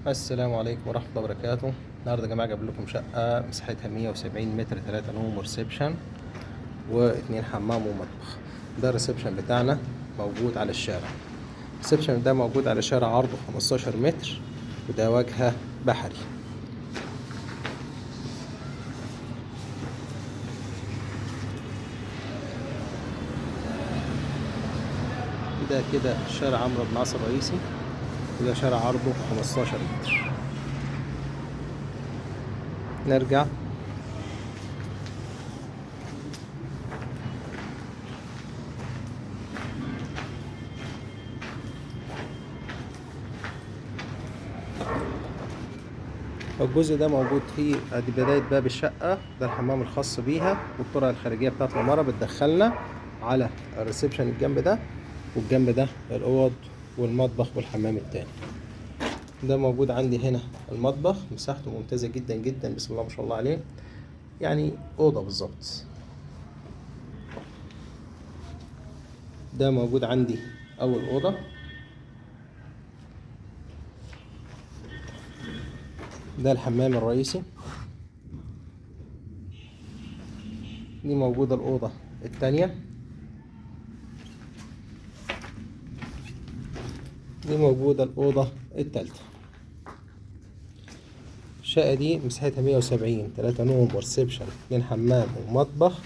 السلام عليكم ورحمة الله وبركاته. النهارده يا جماعة جايب لكم شقة مساحتها 170 متر، 3 نوم وريسبشن واتنين حمام ومطبخ. ده الريسبشن بتاعنا موجود على الشارع. الريسبشن ده موجود على شارع عرضه 15 متر، وده واجهة بحري. ده كده شارع عمرو بن عاص الرئيسي، وده شارع عرضه 15 متر. نرجع. الجزء ده موجود فيه ادي بداية باب الشقة، ده الحمام الخاص بيها، والطرق الخارجية بتاعت العمارة بتدخلنا على الريسبشن الجنب ده، والجنب ده الأوض والمطبخ والحمام التاني. ده موجود عندي هنا المطبخ، مساحته ممتازة جدا جدا، بسم الله ما شاء الله عليه، يعني أوضة بالظبط. ده موجود عندي أول أوضة. ده الحمام الرئيسي. دي موجودة الأوضة التانية. دي موجودة الأوضة التالتة. الشقة دي مساحتها 170، 3 نوم وريسبشن، 2 حمام ومطبخ،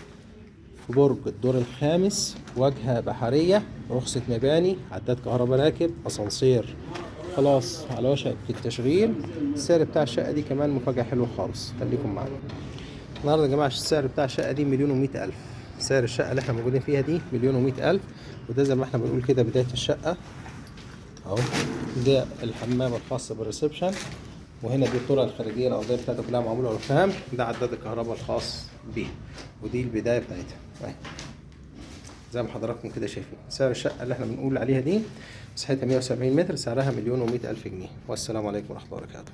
في برج الدور الخامس، واجهة بحرية، رخصة مباني، عداد كهرباء راكب، أسانسير خلاص على وشك التشغيل. السعر بتاع الشقة دي كمان مفاجأة حلوة خالص، خليكم معانا. النهارده يا جماعة السعر بتاع الشقة دي 1,100,000. سعر الشقة اللي احنا موجودين فيها دي 1,100,000. وده زي ما احنا بنقول كده بداية الشقة اهو. ده الحمام الخاص بالريسبشن، وهنا دي الطرق الخارجيه الارضيه بتاعتها كلها معموله رخام. ده عداد الكهرباء الخاص بيه، ودي البدايه بتاعتها اهي زي ما حضراتكم كده شايفين. سعر الشقه اللي احنا بنقول عليها دي مساحتها 170 متر، سعرها 1,100,000 جنيه. والسلام عليكم ورحمه الله وبركاته.